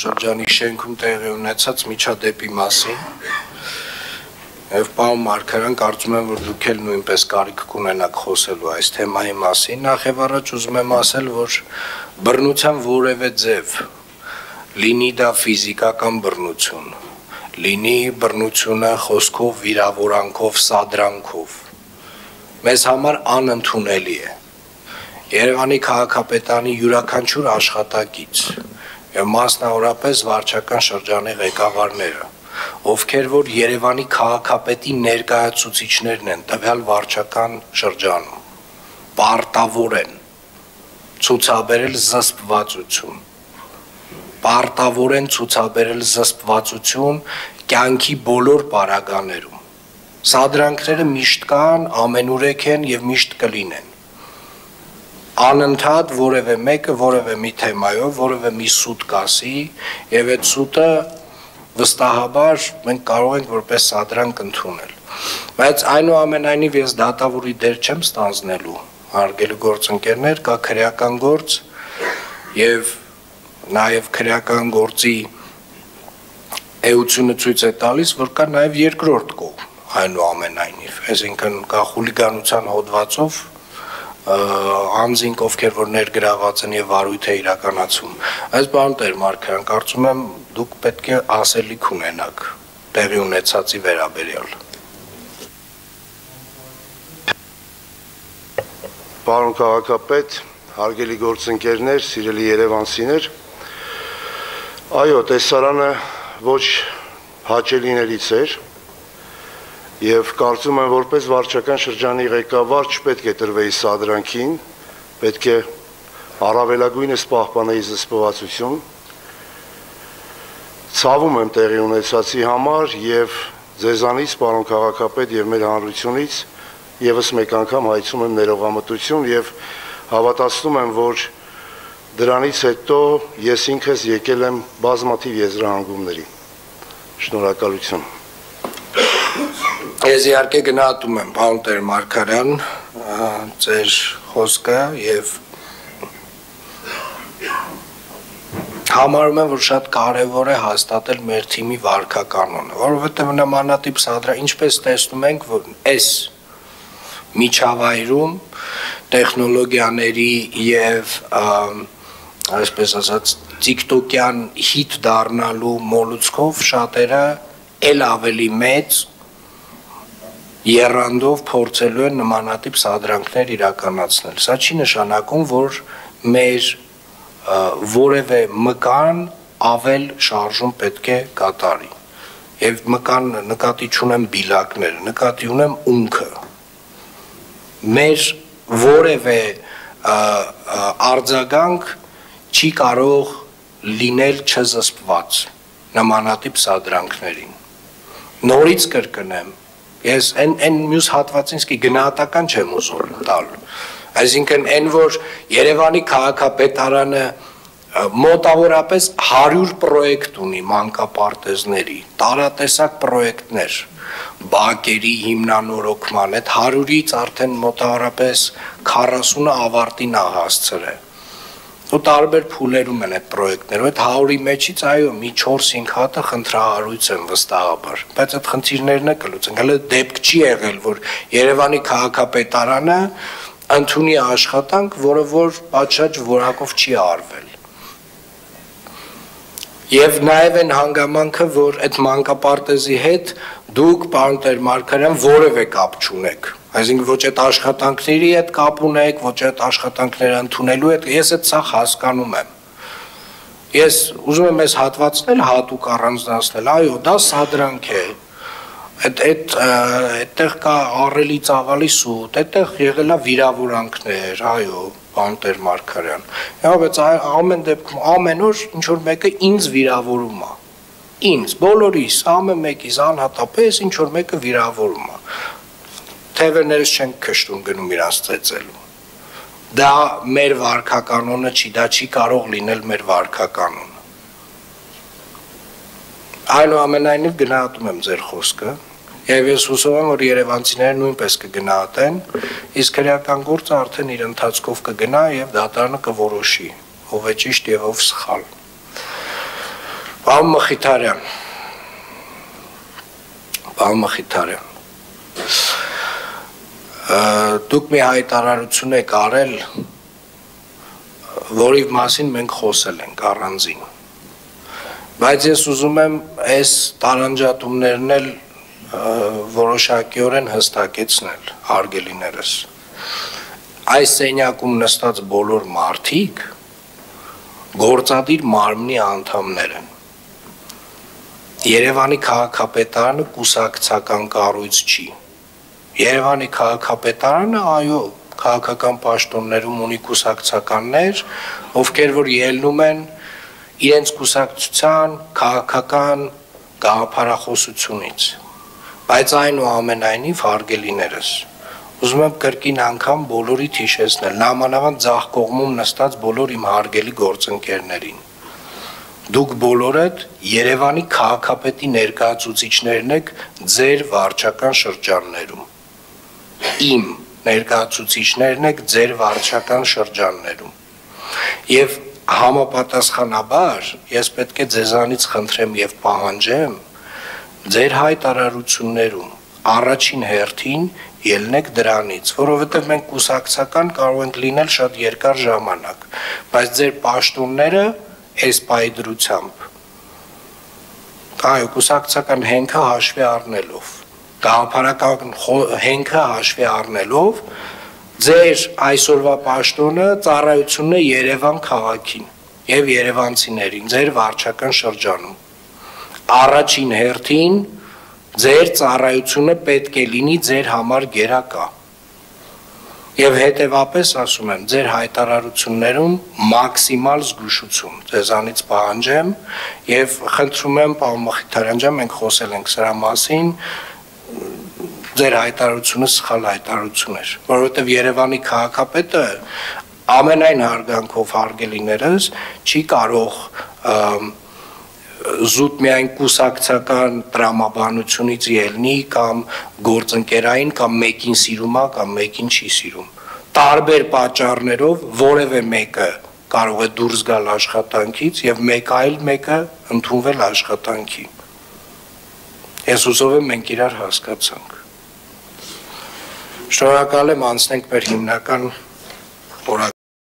Շրջանի շենքում տեղի ունեցած միջադեպի մասին եւ պարոն Մարգարյան կարծում եմ որ դուք էլ նույնպես կարիք կունենաք խոսելու այս թեմայի մասին նախ եւ առաջ ուզում եմ ասել որ բռնության որևէ ձև լինի դա ֆիզիկական բռնություն լինի բռնությունը խոսքով վիրավորանքով սադրանքով մեզ համար անընդունելի է Երևանի քաղաքապետարանի յուրաքանչյուր աշխատակից եւ մասնավորապես վարչական շրջանի ղեկավարները, ովքեր որ Երևանի քաղաքապետի ներկայացուցիչներն են տվյալ վարչական շրջանում, պարտավոր են ցուցաբերել զսպվածություն, կյանքի բոլոր պարագաներում։ Սադրանքները միշտ կան, ամենուրեք են եւ միշտ կլինեն։ Անընդհատ որևէ մեկը որևէ մի թեմայով որևէ մի սուտ կասի եւ այդ սուտը վստահաբար մենք կարող ենք որպես սադրանք ընդունել բայց այնուամենայնիվ ես դատավորի դեր չեմ ստանձնելու հարգելի գործընկերներ կա քրեական գործ եւ նաեւ քրեական գործի էությունը ցույց է տալիս որ կա նաեւ երկրորդ կողմ այնուամենայնիվ այսինքն կա խուլիգանության հոդվածով անձինք ովքեր որ ներգրաված են եւ վարույթ է իրականացում այս բան տեր Մարգարյան կարծում եմ դուք պետք է ասելիք ունենաք տեղի ունեցածի վերաբերյալ Պարոն քաղաքապետ հարգելի գործընկերներ սիրելի երևանցիներ այո տեսարանը ոչ հաճելիներից էր Եվ կարծում եմ, որպես վարչական շրջանի ղեկավար չպետք է տրվեի սադրանքին, պետք է առավելագույնս պահպանեի զսպվածություն։ Ցավում եմ տեղի ունեցածի համար եւ ձեզանից, պարոն քաղաքապետ եւ մեր հանրությունից եւս մեկ անգամ հայցում եմ ներողամտություն եւ հավատացնում եմ, որ դրանից հետո ես ինքս եկել եմ բազմաթիվ եզրահանգումների։ Շնորհակալություն։ Ես իհարկե գնահատում եմ պարոն տեր Մարգարյան ձեր խոսքը եւ համարում եմ որ շատ կարեւոր է հաստատել մեր թիմի վարքականոնը որովհետեւ նմանատիպ սադրա ինչպես տեսնում ենք որ այս միջավայրում տեխնոլոգիաների եւ այսպես ասած TikTok-յան հիթ դառնալու մոլուցքով շատերը ել ավելի մեծ Երանդով փորձելու են նմանատիպ սադրանքներ իրականացնել։ Սա չի նշանակում, որ մեր որևէ մկան ավել շարժում պետք է կատարի։ Եվ մկան նկատի չունեմ բիլակները, նկատի ունեմ ունքը։ Մեր որևէ արձագանք չի կարող լինել չզսպված նմանատիպ սադրանքներին։ Նորից կրկնեմ Ես այն մյուս հատվածին գնահատական չեմ ուզում տալ։ Այսինքն այն որ Երևանի քաղաքապետարանը մոտավորապես 100 պրոյեկտ ունի մանկապարտեզների, տարատեսակ պրոյեկտներ, բակերի հիմնանորոգման, այդ 100-ից արդեն մոտավորապես 40-ը ավարտին է հասցրել։ Ու տարբեր փուլերում են այդ պրոյեկտները, այդ 100-ի մեջից այո մի 4-5 հատը խնդրահարույց են վստահաբար, բայց այդ խնդիրներն է կլուծենք։ Հələ դեպք չի եղել, որ Երևանի քաղաքապետարանը ընդունի աշխատանք, որը որ պատշաճ որակով չի արվել։ Եվ նաև այն հանգամանքը, որ այդ մանկապարտեզի հետ դուք, պարոն տեր Մարգարյան, որևէ կապ չունեք։ Այսինքն ոչ այդ աշխատանքների հետ կապ ունեք, ոչ այդ աշխատանքները ընդունելու հետ, ես այդ սա հասկանում եմ։ Ես ուզում եմ այս հատվածնել հատուկ առանձնացնել, այո, դա սադրանք է։ Այդտեղ կա առելի ծավալի սուտ, այդտեղ եղել է վիրավորանքներ, այո, պարոն տեր Մարգարյան։ Բայց ամեն դեպքում ամեն օր ինչ որ մեկը ինձ վիրավորում է։ Ինձ, բոլորիս, ամեն մեկիս անհատապես ինչ որ մեկը վիրավորում է։ Թևերներս չեն քշտում գնում իրանց ծեծելու։ Դա մեր վարքականոնը չի, դա չի կարող լինել մեր վարքականոնը։ Այնուամենայնիվ գնահատում եմ ձեր խոսքը, եւ ես հուսով եմ, որ երևանցիները նույնպես կգնահատեն, իսկ քրեական գործը արդեն իր ընթացքով կգնա եւ դատարանը կորոշի, ով է ճիշտ եւ ով սխալ։ Պարոն Մխիթարյան, դուք մի հայտարարություն եք արել, որի մասին մենք խոսել ենք առանձին, բայց ես ուզում եմ այս տարանջատումներն էլ որոշակիորեն հստակեցնել, հարգելիներս, այս սենյակում նստած բոլոր մարդիկ գործադիր մարմնի անդամներ են, Երևանի քաղաքապետարանը կուսակցական կառույց չի, Երևանի քաղաքապետարանը, այո, քաղաքական պաշտոններում ունի կուսակցականներ, ովքեր որ ելնում են իրենց կուսակցության քաղաքական գաղափարախոսությունից, բայց այնուամենայնիվ հարգելիներս, ուզում եմ կրկին անգամ բոլորիդ հիշեցնել, նամանավանդ ձախ կողմում նստած բոլոր իմ հարգելի գործընկերներին, դուք բոլորդ Երևանի քաղաքապետի ներկայացուցիչներն եք ձեր վարչական շրջաններում, իմ ներկայացուցիչներն եք ձեր վարչական շրջաններում եւ համապատասխանաբար ես պետք է ձեզանից խնդրեմ եւ պահանջեմ ձեր հայտարարություններում առաջին հերթին ելնեք դրանից, որովհետեւ մենք կուսակցական կարող ենք լինել շատ երկար ժամանակ, բայց ձեր պաշտոնները այս պայդրությամբ այո կուսակցական հենքը հաշվի առնելով գաղափարական հենքը հաշվի առնելով ձեր այսօրվա պաշտոնը ծառայությունն է Երևան քաղաքին եւ երևանցիներին ձեր վարչական շրջանում առաջին հերթին ձեր ծառայությունը պետք է լինի ձեր համար գերակա եւ հետեւապես ասում եմ ձեր հայտարարություններում մաքսիմալ զգուշություն ձեզանից պահանջեմ եւ խնդրում եմ պարոն Մխիթարյան ջան մենք խոսել ենք սրա մասին ձեր հայտարարությունը սխալ հայտարարություն էր, որովհետև Երևանի քաղաքապետը ամենայն հարգանքով հարգելիներս չի կարող զուտ միայն կուսակցական տրամաբանությունից ելնի կամ գործընկերային կամ մեկին սիրում է կամ մեկին չի սիրում։ Տարբեր պատճառներով որևէ մեկը կարող է դուրս գալ աշխատանքից եւ մեկ այլ մեկը ընդունվել աշխատանքի։ Ես հուսով եմ մենք իրար հասկացանք։ Շնորհակալ եմ անցնենք մեր հիմնական օրակարգ